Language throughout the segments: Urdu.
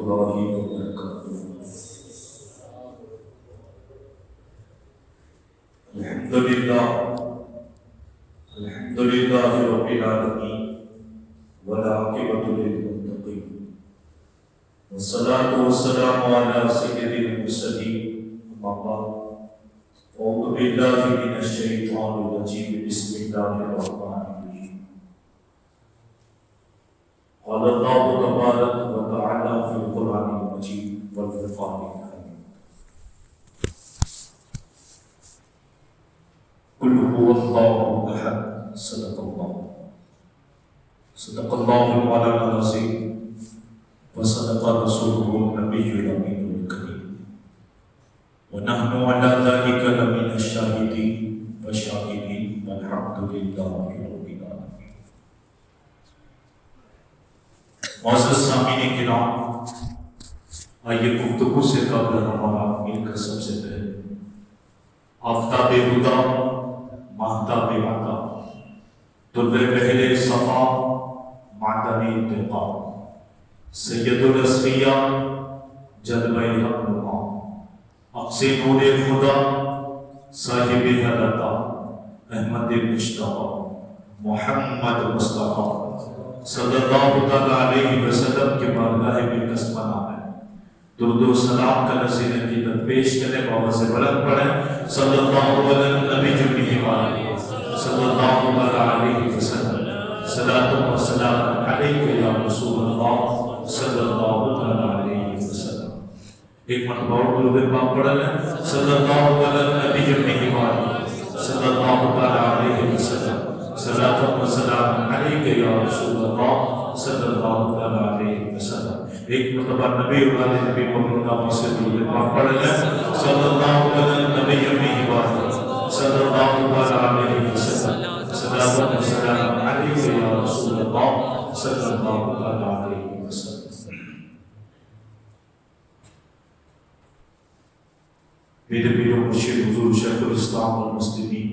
الله وبركاته. الحمد لله رب العالمين والعاقبة للمتقين والصلاة والسلام على سيد المرسلين. أما بعد، أعوذ بالله من الشيطان الرجيم. بسم الله الرحمن الرحيم. قال الله تبارك وتعالى في القرآن المجيد والفرقان الحميد: قل هو الله أحد. صدق الله مولانا العظيم وصدق رسوله النبي الأمين الكريم ونحن على ذلك لمن الشاهدين والشاهدين والحمد لله رب العالمين. معزز سامعین کرام، آئیے گفتگو سے قبل ہمارا مل کر سب سے پہلے آفتاب ہدا، ماہتاب عطا، در پہلے صفا، معدن اتقا، سید الاسفیاء، جلوہ حق نما، اقص نور خدا، صاحب حضرتا، احمد مجتبی، محمد مصطفیٰ صلی اللہ علیہ وسلم کے بارگاہ میں قسمانہ ہے درود و سلام کا نذیر عقیدت پیش کرنے، بابا سے بلند پڑھیں صلی اللہ علیہ نبی جبریہ وآلہ صلی اللہ علیہ وسلم. صلاۃ و سلام علیک یا رسول اللہ صلی اللہ علیہ وسلم. ایک مرتبہ اور درود پاک پڑھ لیں صلی اللہ علیہ نبی جبریہ وآلہ صلی اللہ علیہ وسلم. صلاۃ و سلام علیک یا رسول اللہ صلی اللہ علیہ وسلم. ایک مرتبہ نبی والے نبی محمد سے درود پاک پڑھ لیں صلی اللہ علیہ نبی جبریہ وآلہ صلی اللہ علیہ وسلم. صلاۃ و سلام علیک یا رسول اللہ صلی اللہ علیہ وسلم. میرے پیر و مرشد حضور شیخ الاسلام والمسلمین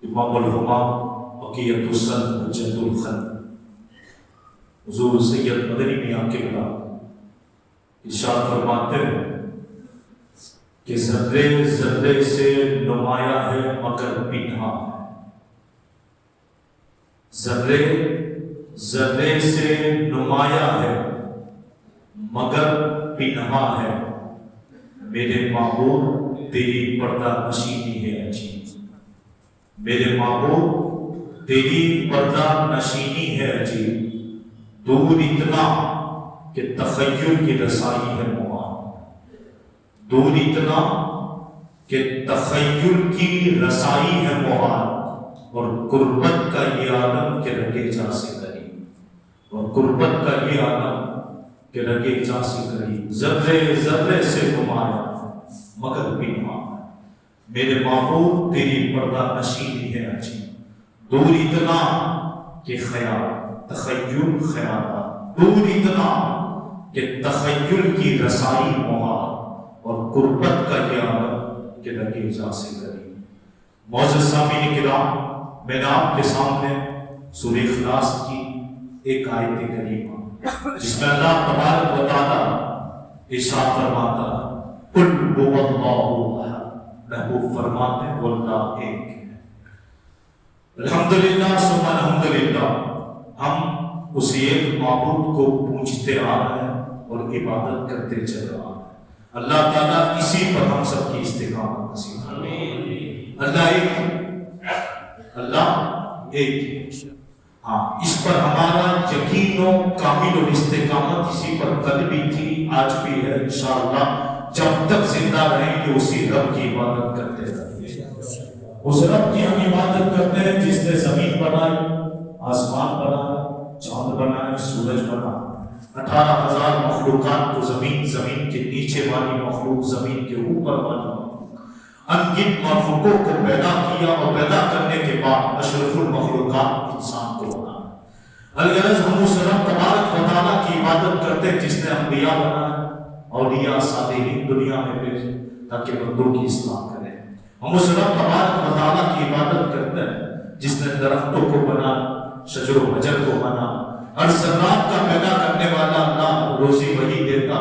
امام الحمام بقیۃ السلف حجۃ الخلق حضور سید مدنی میاں قبلہ ارشاد فرماتے ہیں کہ ذرے ذرے سے نمایاں ہے مگر پنہاں ہے. ذرے ذرے سے نمایاں ہے مگر پنہاں ہے. میرے معبود تیری پردہ نشینی ہے عجیب. میرے معبود تیری پردہ نشینی ہے عجیب. دور اتنا کہ تخیل کی رسائی ہے محال. دور اتنا کہ تخیل کی رسائی ہے محال. اور قربت کا یہ عالم کہ رگے جا سے قریب. اور قربت کا یہ عالم کہ رگے جا سے قریب. ذرے ذرے سے نمایاں مگر پنہاں. میرے معبود تیری پردہ نشینی ہے عجیب. دور اتنا کہ خیال تخیل خیالات. دور اتنا کہ تخیل کی رسائی محال. اور قربت کا یہ عالم کہ رگے جا سے قریب. معزز سامعین کرام، میں نے آپ کے سامنے سورہ اخلاص کی ایک آیت کریمہ جس میں اللہ تبارک و تعالی ارشاد فرماتا ہے قل هو اللہ احد. محبوب فرماتے ہیں وہ اللہ ایک ہے. الحمدللہ ثم الحمدللہ، ہم اس ایک معبود کو پوجتے آ رہے ہیں اور عبادت کرتے چل رہے ہیں. اللہ تعالیٰ اسی پر ہم سب کی استقامت نصیب فرمائے. اللہ ایک ہے، اللہ ایک ہے. ہاں، اس پر ہمارا یقین و کامل و استقامت اسی پر کل بھی تھی، آج بھی ہے، انشاءاللہ جب تک زندہ رہیں گے اسی رب کی عبادت کرتے رہیں گے. اس رب کی ہم عبادت کرتے ہیں جس نے زمین بنائی، آسمان بنایا، چاند بنایا، سورج بنایا، 18,000 مخلوقات کو زمین کے نیچے والی مخلوق، زمین کے اوپر والی مخلوق، انگنت مخلوقوں کو پیدا کیا اور پیدا کرنے کے بعد اشرف المخلوقات انسان کو بنایا. الغرض ہم اس رب تبارک و تعالیٰ کی عبادت کرتے ہیں جس نے انبیاء بنایا، اولیاء صالحین دنیا میں بھیجے تاکہ بندوں کی اصلاح کرے. ہم اس رب تبارک و تعالیٰ کی عبادت کرتے ہیں جس نے درختوں کو بنایا، شجر و حجر کو بنایا، ہر ذرات کا پیدا کرنے والا اللہ روزی وہی دیتا،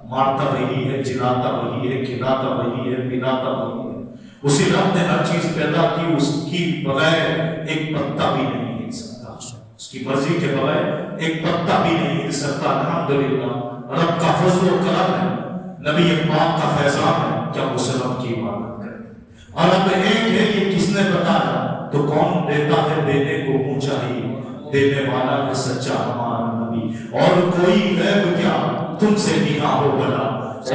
مارتا وہی ہے، جلاتا وہی ہے، کھلاتا وہی ہے، پلاتا وہی ہے۔ اسی رب نے ہر چیز پیدا کی، اس کی بغیر ایک پتا بھی نہیں ہل سکتا، اس کی مرضی کے بغیر ایک پتا بھی نہیں ہل سکتا۔ الحمدللہ رب کا فضل و کرم ہے، نبی پاک کا فیضان ہے کہ ہم اس رب کی عبادت کریں۔ اور اب ایک ہے، یہ کس نے بتایا؟ تو کون دیتا ہے دینے کو منہ چاہیے، دینے والا ہے سچا ہمارا نبی۔ اور کوئی غیب کیا تم سے نہا ہو بلا،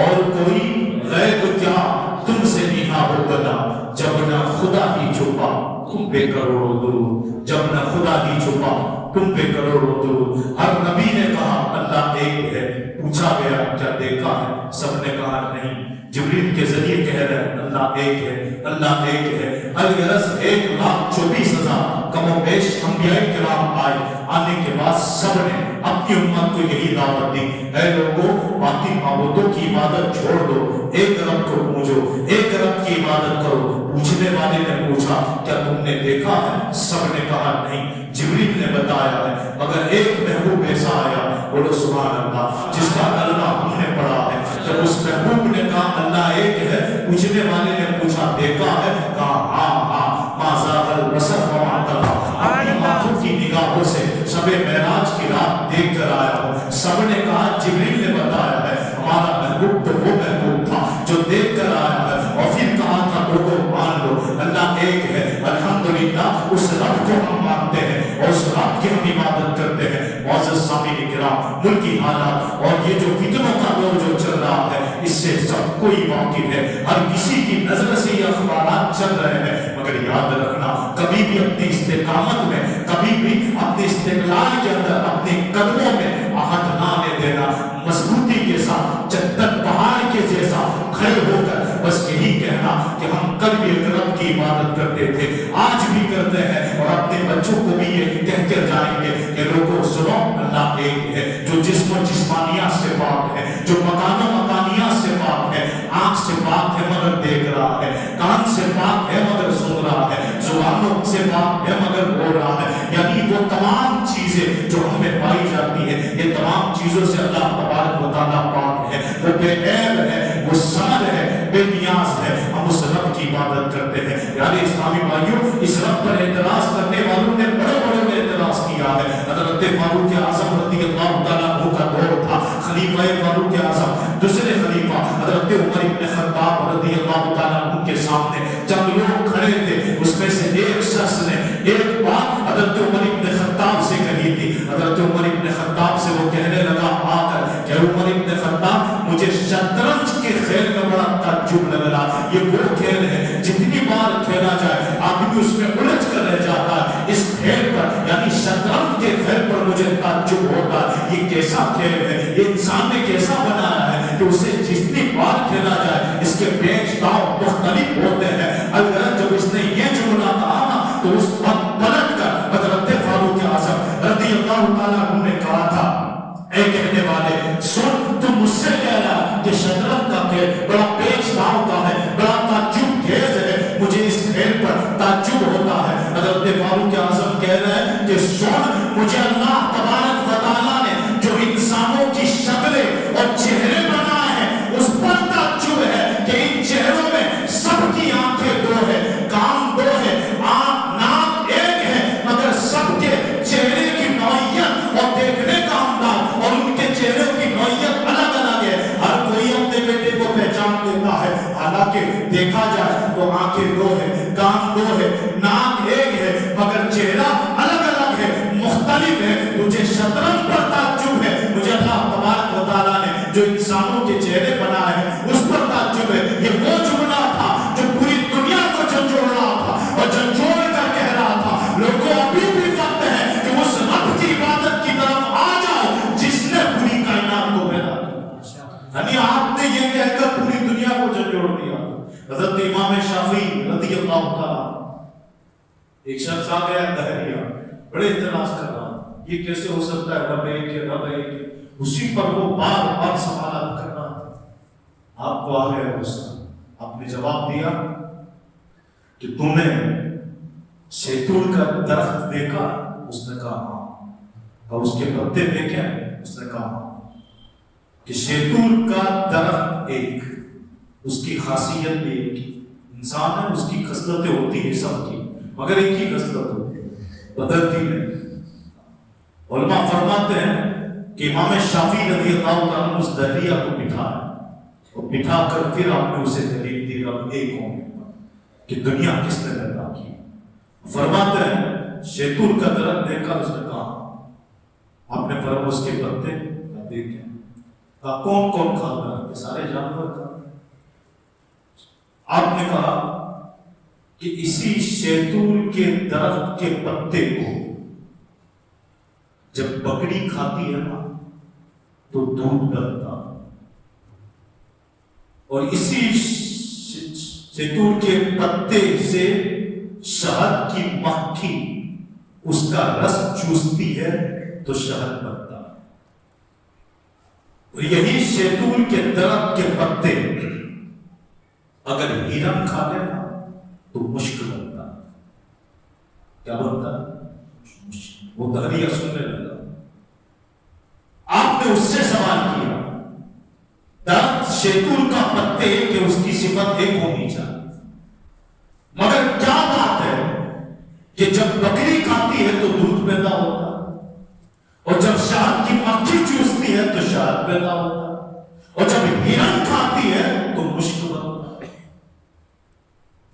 اور کوئی غیب کیا تم سے نہا ہو بلا، جب نہ خدا ہی چھپا تم پہ کروڑوں درود، جب نہ خدا ہی چھپا تم پہ کروڑوں درود۔ ہر نبی نے کہا اللہ ایک ہے، پوچھا گیا کیا دیکھا ہے؟ سب نے کہا نہیں۔ جبریل کے ذریعے کہہ رہے ہیں اللہ ایک ہے، اللہ ایک ہے۔ الغرض 1,24,000 کم و بیش انبیاء کرام آئے، آنے کے بعد سب نے اپنی امت کو یہی دعوت دی، اے لوگوں باقی معبودوں کی عبادت چھوڑ دو، ایک رب کو پوجو، ایک رب کی عبادت کرو۔ پوچھنے والے نے پوچھا کیا تم نے دیکھا ہے؟ سب نے کہا نہیں۔ جبریل نے بتایا ہے، مگر ایک محبوب ایسا آیا، بولو سبحان اللہ، جس کا اللہ ہم نے پڑھا ہے۔ جب اس محبوب نے کہا اللہ ایک ہے، پوچھنے والے نے پوچھا دیکھا ہے؟ کہا ہاں ہاں، ما زاغ البصر وما طغى، اپنی آنکھوں کی نگاہوں سے شب معراج کی رات دیکھ کر آیا ہوں۔ سب نے کہا جبریل نے بتایا ہے، ہمارا محبوب تو وہ محبوب تھا جو دیکھ کر آیا ہے۔ اور پھر کہا تھا لوگوں مان لو اللہ ایک ہے، الحمدللہ اس رب کو ہم مانتے ہیں اور اس رب کی ہم عبادت کرتے ہیں۔ معزز سامعین کرام، ملکی حالات اور یہ جو فتنوں کا دور جو چل رہا ہے، اس سے سب کوئی واقف ہے، ہر کسی کی نظر سے یہ اخبارات چل رہے ہیں، مگر یاد رکھنا کبھی بھی اپنی استقامت میں، کبھی بھی اپنے استقلال کے اندر اپنے قدموں میں آہٹ نہ آنے دینا، مضبوطی کے ساتھ جدت پہاڑ کے جیسا کھڑے ہو کر بس یہی کہنا کہ ہم کل بھی ایک رب کی عبادت کرتے تھے، آج بھی کرتے ہیں، اور اپنے بچوں کو بھی یہ کہہ کر جائیں گے کہ لوگوں سنو اللہ ایک ہے، جو جسم و جسمانیات سے پاک ہے، جو مکان و مکانیات سے پاک ہے، آنکھ سے پاک ہے مگر دیکھ رہا ہے، کان سے پاک ہے مگر سن رہا ہے، زبانوں سے پاک ہے مگر بول رہا ہے۔ یعنی وہ تمام چیزیں جو ہم میں پائی جاتی ہیں، یہ تمام چیزوں سے اللہ تبارک و تعالیٰ پاک ہے، وہ بے عیب ہے، وہ صمد ہے، بے نیاز ہے۔ ہم اس رب کی عبادت کرتے ہیں۔ یعنی اسلامی بھائیوں، اس رب پر اعتراض کرنے والوں نے بڑے بڑے نے اعتراض کیا ہے۔ حضرت فاروق اعظم رضی اللہ تعالیٰ عنہ کا دور تھا، خلیفہ فاروق اعظم دوسرے خلیفہ حضرت عمر بن خطاب رضی اللہ تعالیٰ عنہ کے سامنے جب لوگ کھڑے تھے، اس میں سے ایک شخص نے ایک بات حضرت عمر بن خطاب سے کہی تھی۔ حضرت عمر بن خطاب سے وہ کہنے لگا آ کر کہ عمر بن خطاب، مجھے شطرنج کے کھیل میں بڑا تعجب لگ رہا، یہ وہ کھیل ہے جتنی بار کھیلا جائے آدمی اس میں الجھ کر رہ جاتا ہے، اس کھیل پر یعنی شطرنج کے کھیل پر مجھے تعجب ہوتا ہے، یہ کیسا کھیل ہے، یہ انسان نے کیسا بنایا ہے کہ اسے جتنی بار کھیلا جائے اس کے پیچ داؤ مختلف ہوتے ہیں۔ اگر جب اس نے یہ جملہ کہا نا تو اس وقت پلٹ کر حضرت فاروق اعظم رضی اللہ تعالیٰ عنہ نے کہا تھا، اے کہنے والے سن، تم مجھ سے کہہ رہا کہ شطرنج کا کھیل بڑا پیچ داؤ کا ہے، بڑا تعجب خیز ہے، مجھے اس کھیل پر تعجب ہوتا ہے۔ حضرت فاروق اعظم کہہ رہے ہیں کہ سن، مجھے اللہ تبارک و تعالیٰ نے جو انسانوں کی شکلیں اور چہرے بنائے ہیں اس پر تعجب ہے کہ ان چہروں میں سب کی آنکھیں دو ہے، کان دو ہے، ناک ایک ہے، مگر سب کے چہرے کی نوعیت اور دیکھنے کا انداز اور ان کے چہروں کی نوعیت الگ الگ ہے۔ ہر کوئی اپنے بیٹے کو پہچان لیتا ہے، حالانکہ دیکھا جائے تو آنکھیں دو ہے، کان دو ہے، ناک ایک ہے، مگر چہرہ الگ الگ ہے، مختلف ہے۔ تجھے شطرنج پر تعجب ہے، مجھے اللہ تبارک و تعالیٰ نے جو انسانوں کے چہرے بنائے ہیں اس پر تعجب ہے۔ یہ وہ جملہ تھا جو پوری دنیا کو جھنجھوڑ رہا تھا اور جھنجھوڑ کر کہہ رہا تھا لوگوں ابھی بھی وقت ہے کہ اس رب کی عبادت کی طرف آ جاؤ جس نے پوری کائنات کو پیدا کیا۔ یعنی آپ نے یہ کہہ کر پوری دنیا کو جھنجھوڑ دیا۔ حضرت امام شافعی رضی اللہ تعالیٰ، ایک شخص آ گیا دہریہ، بڑے اعتراض کر رہا، یہ کیسے ہو سکتا ہے رب ایک ہے، رب ایک ہے۔ اسی پر وہ بار بار سوالات کر رہا تھا۔ آپ کو آ گیا غصہ، آپ نے جواب دیا کہ تم نے شیطون کا درخت دیکھا؟ اس نے کہا ہاں۔ اور اس کے پتے دیکھیں؟ اس نے کہا کہ شیطور کا درخت ایک، اس کی خاصیت بھی ایک، انسان ہے، اس کی خصلتیں ہوتی ہیں سب کی، مگر ایک ہی خصلت ہوتی ہے، بدلتی نہیں۔ علماء فرماتے ہیں کہ امام شافعی رضی اللہ تعالیٰ نے اس دہلیہ کو بٹھایا اور بٹھا کر پھر آپ نے اسے دلیل دی رب ایک ہونے کہ دنیا کس نے پیدا کی۔ فرماتے ہیں شیطور کا درخت دیکھا، اس نے کہا، آپ نے فرمایا اس کے پتے دیکھیں، کہا کون کون کھاتا ہے؟ سارے جانور کھاتے ہیں۔ آپ نے کہا کہ اسی شیطور کے درخت کے پتے کو جب بکری کھاتی ہے نا تو دودھ بنتا، اور اسی شیطور کے پتے سے شہد کی مکھی اس کا رس چوستی ہے تو شہد بنتا ہے۔ اور یہی شیطور کے درخت کے پتے اگر ہرن کھا لے نا تو مشک بنتا ہے۔ کیا بنتا ہے؟ وہ دہلیہ سننے لگا۔ آپ نے اس سے سوال کیا، درخت شیطور کا پتے کہ اس کی صفت ایک ہونی چاہیے، مگر کیا بات ہے کہ جب بکری کھاتی ہے تو دودھ پیدا ہوتا ہے، اور جب شہد کی مکھی چوستی ہے تو شہد پیدا ہوتا ہے، اور جب ہرن کھاتی ہے تو مشک بنتا ہے۔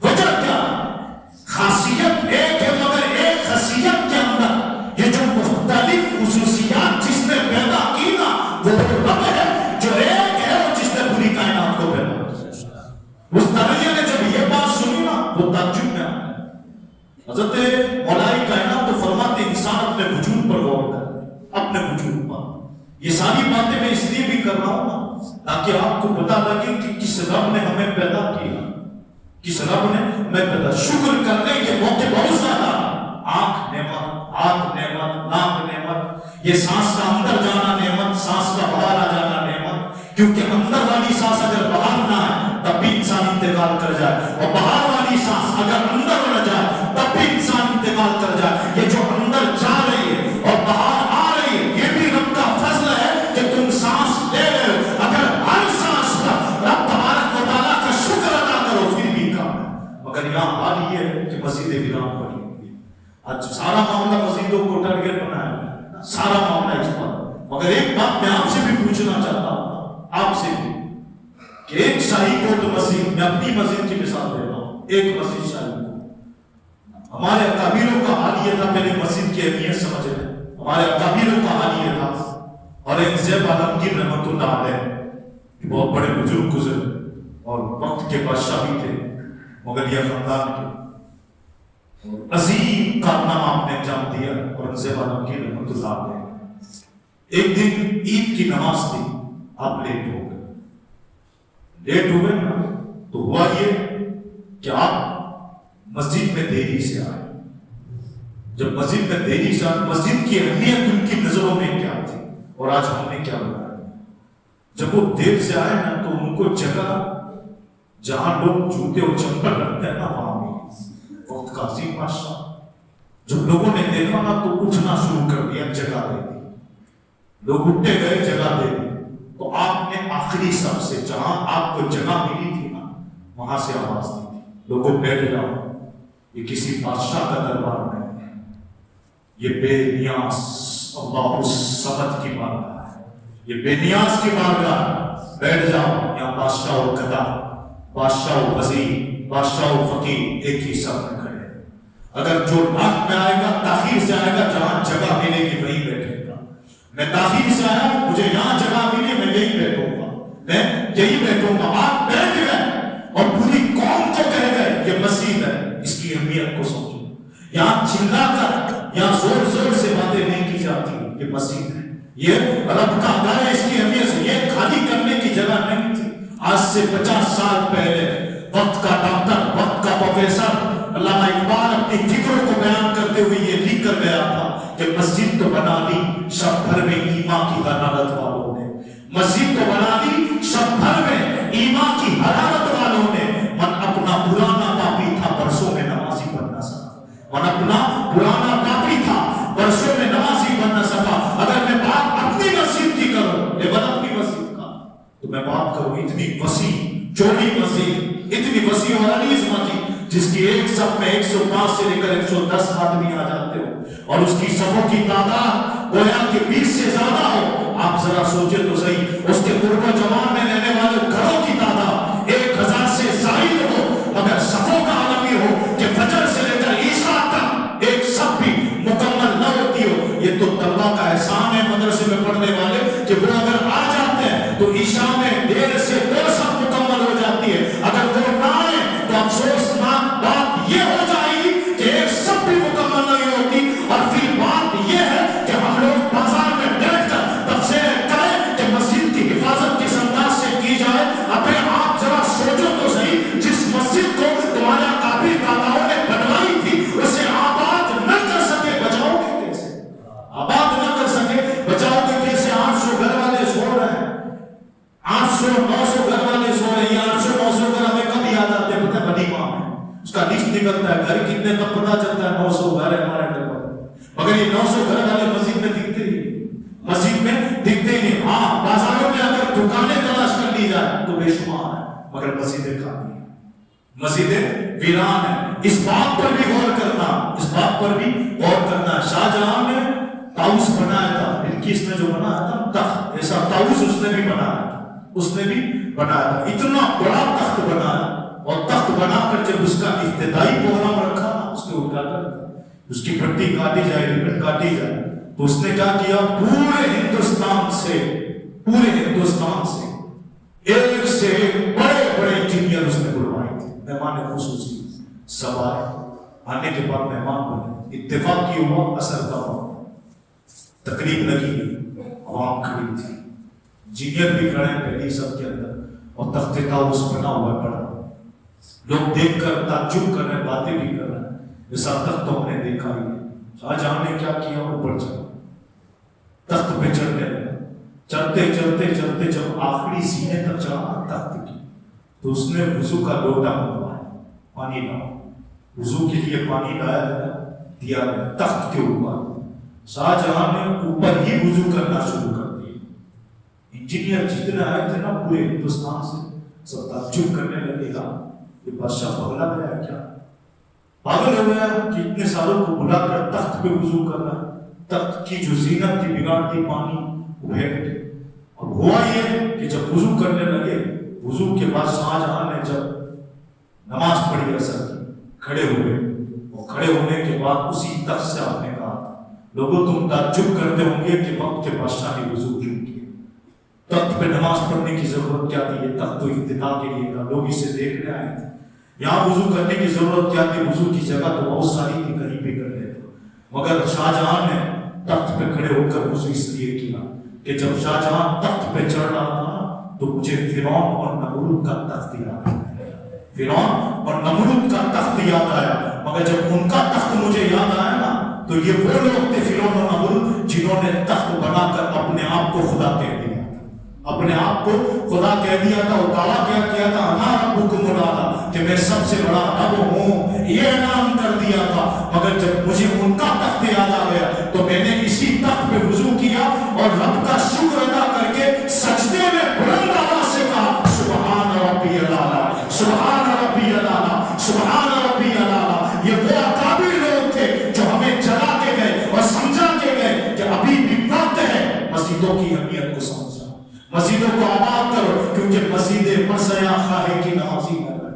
وجہ کیا؟ خاصیت ایک ہے، مگر ایک خاصیت کے اندر یہ جو مختلف خصوصیات جس نے پیدا کی نا وہ رب ہے جو ایک ہے، اور جس نے پوری کائنات کو پیدا کیا۔ اس دہلیہ نے جب یہ بات سنی نا وہ تعجب میں آیا۔ حضرت مولائی کائنات تو فرماتے انسان اپنے وجود پر غور کرے، اپنے وجود پر۔ یہ ساری باتیں میں اس لیے بھی کر رہا ہوں نا تاکہ آپ کو پتا لگے کہ کس رب نے ہمیں پیدا کیا، کس رب نے ہمیں پیدا۔ شکر کرنے کے موقع بہت زیادہ، آنکھ نعمت، ہاتھ نعمت، ناک نعمت، یہ سانس کا اندر جانا نعمت، سانس کا باہر آ جانا نعمت، کیونکہ اندر والی سانس اگر باہر نہ آئے تب بھی انسان انتقال کر جائے، اور باہر والی سانس اگر اندر نہ جائے تب بھی انسان انتقال کر جائے۔ یہ جو اندر جا رہی ہے اور باہر آ رہی ہے یہ بھی رب کا فضل ہے کہ تم سانس لے رہے ہو۔ اگر ہر سانس کا رب تبارک و تعالیٰ کا شکر ادا کرو پھر بھی کم ہے، مگر یہاں حال یہ ہے کہ مسجد ویران پڑی ہوئی ہے۔ آج سارا معاملہ مسجدوں کو ٹارگیٹ بنایا ہے، سارا معاملہ اس پر، مگر ایک بات میں آپ سے بھی پوچھنا چاہتا ہوں، آپ سے بھی، کہ ایک شاہی کوٹ مسجد، میں اپنی مسجد کی مثال دے رہا ہوں، ایک مسجد شاہی کوٹ، ہمارے اکابروں کا حال یہ تھا، پہلے مسجد کی اہمیت سمجھ رہے ہیں، ہمارے اکابروں کا حال یہ تھا، اور ایک زیب عالمگیر رحمت اللہ علیہ بہت بڑے بزرگ گزرے اور وقت کے بادشاہ بھی تھے، مغلیہ خاندان کے، عظیم کارنامہ آپ نے انجام دیا، اور زیب عالمگیر رحمت اللہ علیہ ایک دن عید کی نماز تھی، آپ لیٹ ہو گئے، لیٹ ہوئے نا تو ہوا یہ کہ آپ مسجد میں دیری سے آئے۔ جب مسجد میں دیری سے آئے، مسجد کی اہمیت ان کی نظروں میں کیا تھی اور آج ہم نے کیا بنایا؟ جب وہ دیر سے آئے نا تو ان کو جگہ جہاں لوگ جوتے اور چپل رکھتے ہیں نا وہاں بھی وقت کا عظیم بادشاہ، جب لوگوں نے دیکھا نا تو اٹھنا شروع کر دیا، جگہ دے دی، لوگ اٹھتے گئے، جگہ دے دی، تو آپ نے آخری سب سے جہاں آپ کو جگہ ملی تھی نا وہاں سے آواز دی تھی، لوگوں بیٹھ جاؤ، یہ کسی بادشاہ کا دربار نہیں ہے، یہ بے نیاز اللہ الصمد کی بارگاہ ہے، یہ بے نیاز کی بارگاہ، بیٹھ جاؤ، یہاں بادشاہ و گدا، بادشاہ و وزیر، بادشاہ و فقیر ایک ہی سب میں کھڑے ہیں، اگر جو رات میں آئے گا تاخیر سے آئے گا، جہاں جگہ ملے گی وہیں بیٹھے گا، میں تاخیر سے آیا مجھے یہاں جگہ ملی میں یہی بیٹھوں گا، میں یہی بیٹھوں گا، آپ بیٹھ گئے اور پوری قوم کو کہہ گئے یہ مسجد ہے، اس کی اہمیت کو سمجھو، یہاں چلا کر یہاں زور زور سے باتیں نہیں کی جاتی، یہ مسجد ہے، یہ رب کا گھر ہے، اس کی اہمیت سے یہ خالی کرنے کی جگہ نہیں تھی۔ آج سے 50 سال پہلے وقت کا ڈاکٹر، وقت کا پروفیسر علامہ اقبال اپنی فکروں کو بیان کرتے ہوئے یہ لکھ کر گیا تھا کہ مسجد تو بنا لی شب بھر میں ایمان کی حرارت والوں نے، مسجد تو بنا لی شب بھر میں ایمان کی حرارت والوں نے، من اپنا پرانا پاپی تھا برسوں میں نمازی بن نہ سکا، من اپنا پرانا پاپی تھا برسوں میں نمازی بن نہ سکا، تو میں بات کروں اتنی وسیع چوڑی مسجد، اتنی وسیع اور عریض مسجد جس کی ایک صف میں 105 سے لے کر 110 آدمی آ جاتے ہو اور اس کی صفوں کی تعداد گویا کہ 20 سے زیادہ ہو. آپ ذرا سوچے تو صحیح، اس کے قرب و جمان میں رہنے والے گھروں کی تعداد 1000 سے زائد ہو، مگر صفوں کا عالم یہ ہو کہ فجر سے لے کر عشاء تک ایک صف بھی مکمل نہ ہوتی ہو. یہ تو طلبہ کا احسان ہے مدرسے میں پڑھنے والے کہ وہ اگر آ جاتے ہیں تو عشاء میں 1.5 سے 2 صف مکمل ہو جاتی ہے. اگر وہ نہ آئے تو افسوسناک بات یہ ہو جائے گی کہ ایک صف بھی مکمل نہیں ہوتی. اور پھر بات یہ ہے کہ ہم لوگ بازار میں بیٹھ کر تفسیر کریں کہ مسجد کی حفاظت کس انداز سے کی جائے. ابھی آپ ذرا سوچو تو صحیح، جس مسجد کو تمہارے کافی داداؤں نے بنوائی تھی اسے آباد نہ کر سکے، بچاؤ گے کیسے؟ آباد نہ کر سکے بچاؤ گے کیسے؟ 800 گھر والے سو رہے ہیں، 800-900 گھر والے سو رہے ہیں. 800-900 گھر ہمیں کب یاد آتے ہیں؟ پتہ ہے بڑی ماں ہے، اس کا لسٹ نکلتا ہے گھر کتنے تب پتہ چلتا ہے 900 گھر ہے ہمارے گھر پر. مگر یہ 900 گھر والے مسجد میں دکھتے ہی مسجد میں دکھتے ہی نہیں. ہاں بازاروں میں اگر دکانیں تلاش کر لی جائے تو بے شمار ہے، مگر مسجدیں خالی ہیں، مسجدیں ویران ہیں. اس بات پر بھی غور کرنا، اس بات پر بھی غور کرنا. شاہ جہاں نے طاؤس بنایا تھا، بلقیس نے جو بنایا تھا تخت، ایسا طاؤس اس نے بھی بنایا تھا، اس نے بھی بنایا تھا. اتنا بڑا تخت بنایا اور تخت بنا کر جب اس کا ابتدائی پروگرام رکھا اس نے اٹھاکر اس کی پٹی کاٹی جائے، ربن کاٹی جائے، تو اس نے کیا کیا؟ پورے ہندوستان سے ایک سے ایک بڑے بڑے انجینئر اس نے بلوائے تھے، مہمان خصوصی سب آئے. آنے کے بعد مہمان بنے، اتفاق کی ہوا اثر کا ہوا، تقریب لگی، عوام کھڑی تھی، انجینئر بھی کھڑے ہیں پہلی سب کے اندر، اور تخت طاؤس بنا ہوا پڑا. لوگ دیکھ کر تعجب کر رہے ہیں، باتیں بھی کر رہے ہیں، ایسا تخت تو ہم نے دیکھا ہی ہے. شاہ جہاں نے کیا کیا؟ اوپر چڑھا، تخت پہ چڑھنے لگا. چڑھتے جب آخری سینے تک چڑھا تخت کی تو اس نے وضو کا لوٹا منگوایا، پانی لاؤ، وضو کے لیے پانی لایا دیا گیا تخت کے اوپر. شاہ جہاں نے اوپر ہی وضو کرنا شروع کر دیا. انجینئر جتنے آئے تھے نا پورے ہندوستان سے سب تعجب کرنے لگے گا یہ بادشاہ پگلا گیا کیا؟ پاگل ہو گیا کہ اتنے سالوں کو بلا کر تخت پہ وضو کر رہا ہے. تخت کی جو زینت تھی بگاڑ دی، پانی پھینک دے. اب ہوا یہ کہ جب وضو کرنے لگے، وضو کے بعد شاہ جہاں نے جب نماز پڑھی اثر کی، کھڑے ہوئے، اور کھڑے ہونے کے بعد اسی تخت سے آپ نے کہا لوگوں تم تعجب کرتے ہوں گے کہ وقت کے بادشاہ نے وضو کیوں کیا؟ تخت پہ نماز پڑھنے کی ضرورت کیا تھی؟ یہ تخت تو افتتاح کے لیے تھا، لوگ اسے دیکھنے آئے تھے. یہاں وضو کرنے کی ضرورت کیا تھی؟ وضو کی جگہ تو بہت ساری تھی، کہیں بھی کر لیتے. مگر شاہ جہاں نے تخت پہ کھڑے ہو کر وضو اس لیے کیا کہ جب شاہ جہاں تخت پہ چڑھ رہا تھا تو مجھے فرعون اور نمرود کا تخت یاد آیا. فرعون اور نمرود کا تخت یاد آیا. مگر جب ان کا تخت مجھے یاد آیا نا تو یہ وہ لوگ تھے فرعون اور نمرود جنہوں نے تخت بنا کر اپنے آپ کو خدا کہہ دیا، اپنے آپ کو خدا کہہ دیا تھا. اور دعویٰ کیا کیا تھا؟ انا ربکم الاعلی، کہ میں سب سے بڑا رب ہوں، یہ اعلان کر دیا تھا. مگر جب مجھے ان کا تخت یاد آ گیا تو میں نے اسی تخت پہ وضو کیا اور رب کا شکر ادا کر کے سجدے میں بلند آواز سے کہا سبحان ربی الاعلی، سبحان ربی الاعلی، سبحان ربی الاعلی. یہ وہ اکابر لوگ تھے جو ہمیں جگا کے گئے اور سمجھا کے گئے کہ ابھی بھی وقت ہے مسجدوں کی اہمیت کو سمجھنا، مسجدوں کو آباد کرو، کیونکہ مسجد مرثیہ خواہے کی نمازی نہ رہے،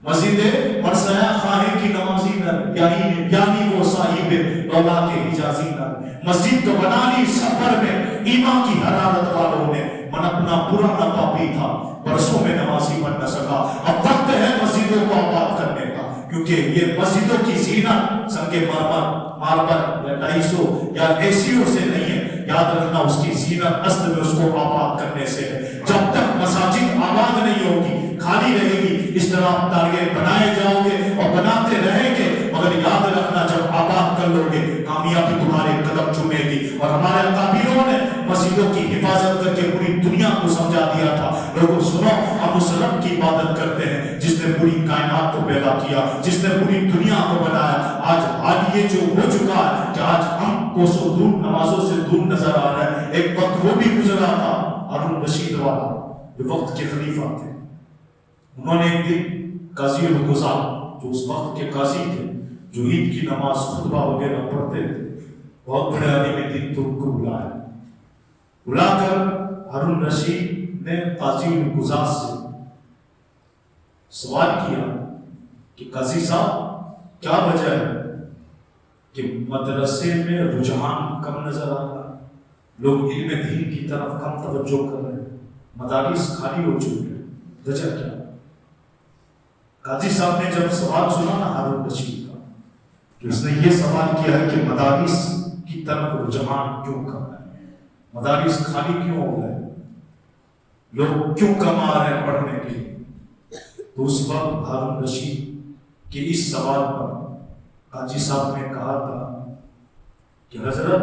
مسجد مرثیہ خواہے کی نمازی نہ رہے، یعنی وہ صاحب دولت کے حجازی نہ رہے. مسجد تو بنا لی سفر میں، ایمان کی حرارت والوں نے، من اپنا برا نہ پاپی تھا، برسوں میں نمازی بن نہ سکا. اب وقت ہے مسجدوں کو آباد کرنے کا، کیونکہ یہ مسجدوں کی زینت سنگ ماربل یا 250 یا ایسیوں سے نہیں ہے. یاد رکھنا اس کی زینت اصل میں اس کو آباد کرنے سے ہے. جب تک مساجد آباد نہیں ہوگی، خالی رہے گی، اس طرح ٹارگیٹ بنائے جاؤ گے اور بناتے رہیں گے. مگر یاد رکھنا جب آباد کر لو گے کامیابی تمہارے قدم چومے گی. اور ہمارے اکابروں نے مسجدوں کی حفاظت کر کے پوری دنیا کو سمجھا دیا تھا. لوگوں سنو، ہم اس رب کی عبادت کرتے ہیں جس نے پوری کائنات کو پیدا کیا، جس نے پوری دنیا کو بنایا. آج یہ جو ہو چکا ہے کہ آج ہم کوسوں دور نمازوں سے دور نظر آ رہا ہے. ایک وقت وہ بھی گزرا تھا ہارون رشید والا، جو وقت کے خلیفہ تھے، انہوں نے ایک دن قاضی القضاء جو اس وقت کے قاضی تھے، جو عید کی نماز خطبہ وغیرہ پڑھتے تھے، بہت بڑے عالم دین ترک کو بلا کر ہارون رشید نے قاضی القضاء سے سوال کیا کہ قاضی صاحب کیا وجہ ہے کہ مدرسے میں رجحان کم نظر آ رہا ہے، لوگ علم دین کی طرف کم توجہ کر رہے ہیں، مدارس خالی ہو چکے ہیں، وجہ کیا؟ قاضی صاحب نے جب سوال سنا نا ہارون رشید کا، کہ اس نے یہ سوال کیا ہے کہ مدارس کی طرف رجحان کیوں کم ہے، مدارس خالی کیوں ہو گئے، لوگ کیوں کم آ رہے ہیں پڑھنے کے لیے، تو اس وقت ہارون رشید کے اس سوال پر قاضی صاحب نے کہا تھا کہ حضرت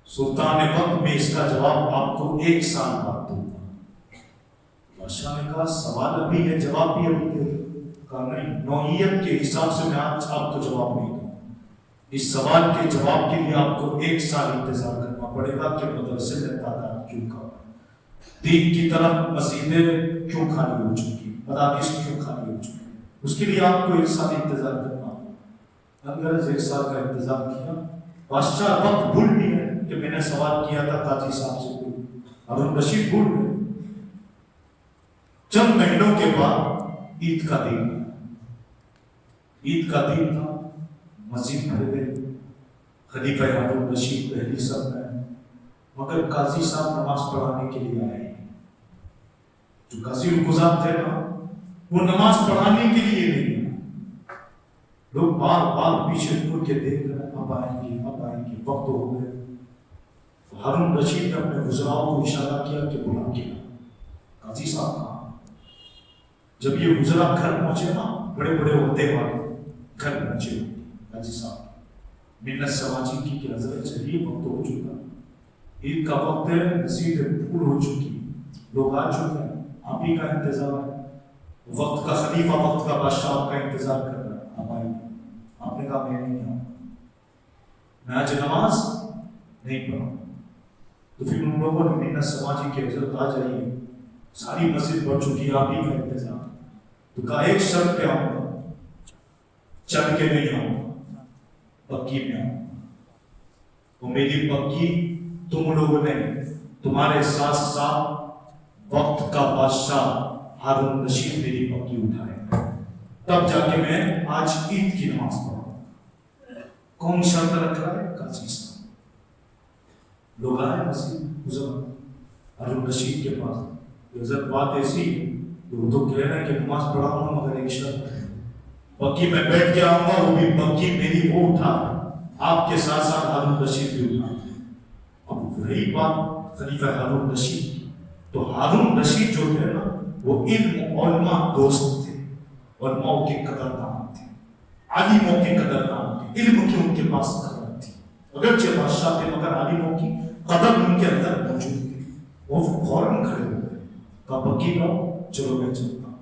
سلطان وقت میں اس کا جواب آپ کو 1 سال بعد دوں گا۔ بادشاہ نے کہا سوال ابھی ہے، جواب بھی ابھی دے۔ کہا نہیں، نوعیت کے حساب سے میں آج آپ کو جواب نہیں دوں، اس سوال کے جواب کے لیے آپ کو 1 سال انتظار کرنا پڑے گا کہ مدرسے میں تعداد کیوں کم، دین کی طرف مسجدیں کیوں خالی ہو چکی، مدارس کیوں خالی ہو چکی، اس کے لیے آپ کو 1 سال انتظار کرنا۔ انگریز 1 سال کا انتظار کیا، بادشاہ وقت بھول بھی ہے کہ میں نے سوال کیا تھا قاضی صاحب سے، ہارون رشید بھول گئے۔ چند مہینوں کے بعد عید کا دن، عید کا دن تھا، مسجد بھر گئی، خلیفہ ہارون رشید پہلی صف میں، مگر قاضی صاحب نماز پڑھانے کے لیے آئے، جو قاضی القضاء تھے نا وہ نماز پڑھانے کے لیے نہیں، لوگ بار بار پیچھے مڑ کے دیکھ رہے ہیں، اب آئیں گے اب آئیں گے، وقت ہو گئے۔ ہارون رشید نے اپنے وزراء کو اشارہ کیا کہ بلا کے قاضی صاحب کہاں۔ جب یہ وزراء گھر پہنچے نا، بڑے بڑے عہدے والے گھر پہنچے، قاضی صاحب منت سماجی کی کہ حضرت چلیے وقت ہو چکا، عید کا وقت ہے، مسجد پھول ہو چکی، لوگ آ چکے ہیں، آپ ہی کا انتظار ہے، وقت کا خلیفہ وقت کا بادشاہ آپ کا انتظار کر رہا ہے، آپ آئیے۔ آپ نے کہا میں نہیں آؤں، میں آج نماز نہیں پڑھا۔ تو پھر ان لوگوں نے منت سماجی کے حضرت آ جائیے، ساری مسجد بڑھ چکی، آپ ہی کا انتظار۔ تو کہا 1 شرط پہ آؤں گا، چل کے نہیں آؤں گا، پکی میں آؤں گا، وہ میری پکی تم لوگوں نے تمہارے ساتھ ساتھ وقت کا بادشاہ ہارون رشید میری پکی اٹھائے، تب جا کے میں آج عید کی نماز پڑھوں۔ کون شرط رکھ رہا ہے؟ قاضی صاحب۔ لوگ آئے مسجد حضرت ہارون رشید کے پاس، حضرت بات ایسی ہے کہ وہ تو کہہ رہے ہیں کہ نماز پڑھاؤں گا مگر 1 شرط ہے، پکی میں بیٹھ کے آؤں گا، وہ بھی پکی میری وہ اٹھا، آپ کے ساتھ ساتھ ہارون رشید بھی اٹھا۔ اب وہی بات خلیفہ ہارون رشید کی، تو ہارون رشید جو تھے نا وہ علم علماء دوست تھے، علماء کے قدردان تھے، عالموں کے قدردان تھے، علم کی ان کے پاس قدر تھی، اگرچہ بادشاہ تھے مگر عالموں کی قدر ان کے اندر موجود تھی۔ وہ فوراً کھڑے ہو گئے، کہا پکی لاؤ، چلو میں چلتا ہوں۔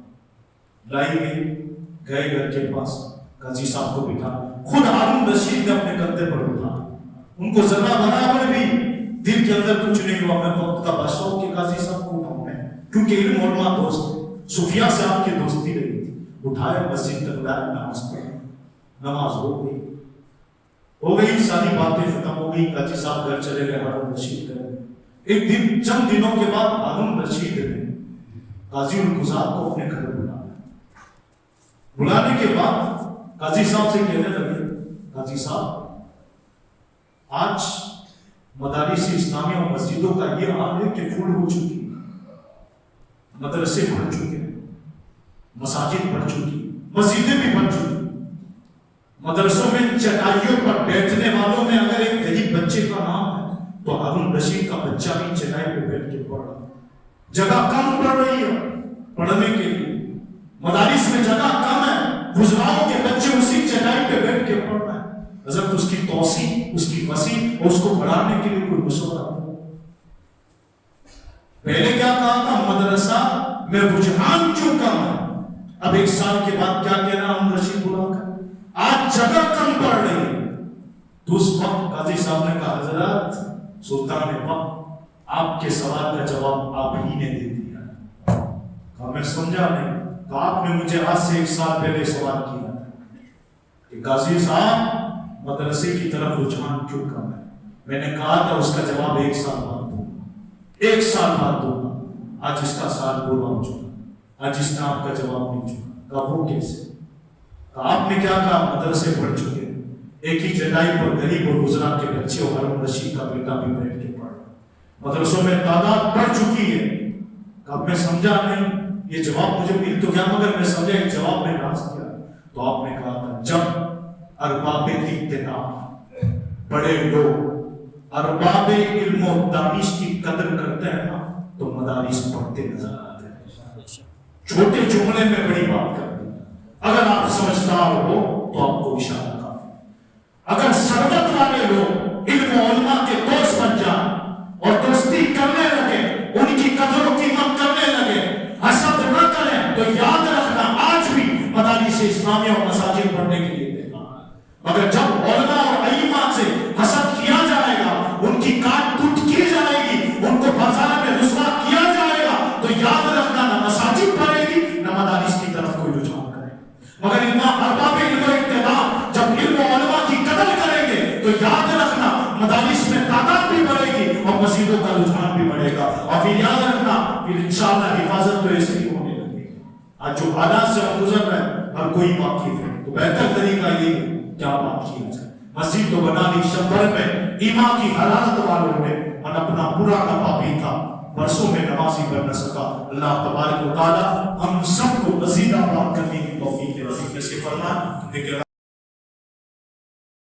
لائی گئی، گئے گھر کے پاس، قاضی صاحب کو بٹھا، خود ہارون رشید نے اپنے کندھے پر اٹھا، ان کو ذرا برابر بھی دل کے اندر کچھ نہیں ہوا میں وقت کا بادشاہ کے قاضی صاحب کو اٹھاؤں میں، کیونکہ علم علماء دوست، صوفیاء سے آپ کی دوستی رہی تھی۔ اٹھائے، مسجد تک لائے، نماز پڑھی، نماز ہو گئی، ساری باتیں ختم ہو گئی، قاضی صاحب گھر چلے گئے، ہارون رشید گئے۔ ایک دن چند دنوں کے بعد ہارون رشید نے قاضی القضاء کو اپنے گھر بلانے کے بعد قاضی صاحب سے کہنے لگے، قاضی صاحب آج مدارس اسلامیہ اور مسجدوں کا یہ حال ہے کہ پھول ہو چکی، مدرسے بڑھ چکے، مساجد بڑھ چکی، مسجدیں بھی بڑھ چکی، مدرسوں میں چٹائیوں پر بیٹھنے والوں میں اگر ایک غریب بچے کا نام ہے تو ہارون رشید کا بچہ بھی چٹائی پہ بیٹھ کے پڑھ رہا، جگہ کم پڑ رہی ہے پڑھنے کے لیے، مدارس میں جگہ کم ہے، وزراء کے بچے اسی چٹائی پہ بیٹھ کے پڑھ رہے ہیں۔ حضرت اس کی توسیع، اس کی وسیع اور اس کو بڑھانے کے لیے کوئی مشورہ دو۔ پہلے کیا کہا تھا؟ مدرسہ میں رجحان کیوں کم ہے، اب 1 سال کے بعد کیا کہہ رہا ہم رشید بلا کر آج جگہ کم پڑ رہی ہے۔ تو اس وقت قاضی صاحب نے کہا حضرت سلطان وقت آپ کے سوال کا جواب آپ ہی نے دے دیا. کہا میں سمجھا نہیں. تو آپ نے مجھے آج سے 1 سال پہلے سوال کیا تھا کہ قاضی صاحب مدرسے کی طرف رجحان کیوں کم ہے. میں نے کہا تھا اس کا جواب 1 سال بعد دوں گا، 1 سال بعد دوں گا. آج اس کا سال پورا ہو چکا، آج اس نے آپ کا جواب نہیں چکا. کہا وہ کیسے؟ کہا آپ نے کیا کہا مدرسے پڑھ چکے، ایک ہی چٹائی پر غریب اور گزرا کے بچے اور ہارون رشید کا بیٹا بھی بیٹھ کے پڑھ رہا، مدرسوں میں تعداد بڑھ چکی ہے. کہا میں سمجھا نہیں، یہ جواب مجھے مل تو گیا مگر میں سمجھا ایک جواب میں راز کیا. تو آپ نے کہا تھا جب ارباب اقتدار بڑے لوگ ارباب علم و دانش کی قدر کرتے ہیں نا تو مدارس پڑھتے نظر آتے ہیں. چھوٹے جملے میں بڑی بات کرتے ہیں. اگر آپ سمجھدار ہو تو آپ کو اشارہ کافی. اگر سربت والے لوگ علم و علماء کے دوست بن جائیں اور دوستی کرنے لگے، ان کی قدر و قیمت کرنے لگے، حسد نہ کریں، تو یاد رکھنا آج بھی مدارس اسلامیہ اور مساجد پڑھنے کے لیے دیکھا. مگر جب علماء اور ائمہ سے حسد کیا جائے گا، ان کی کاٹ کٹ کی جائے گی، ان کو بازار میں رسوا کیا جائے گا، تو یاد رکھنا نہ مساجد پڑھے گی نہ مدارس کی طرف کوئی رجحان کرے. مگر ارباب علم و اقتدار جب علم و علماء کی قدر کریں گے تو یاد رکھنا مدارس میں تعداد بھی بڑھے گی اور مسجدوں کا رجحان بھی بڑھے گا. اور پھر یاد رکھنا پھر انشاءاللہ حفاظت تو ایسے ہی ہونے لگے گی. آج جو حالات سے ہم گزر رہے ہیں ہر کوئی واقف ہے، تو بہتر طریقہ یہ ہے کیا بات کیا جائے. مسجد تو بنا لی شبر میں ایمان کی حرارت والوں نے، اور اپنا برا نفع بھی تھا، برسوں میں نمازی بن نہ سکا. اللہ تبارک و تعالی ہم سب کو مزید آباد کرنے کی توفیق نصیب فرمائے.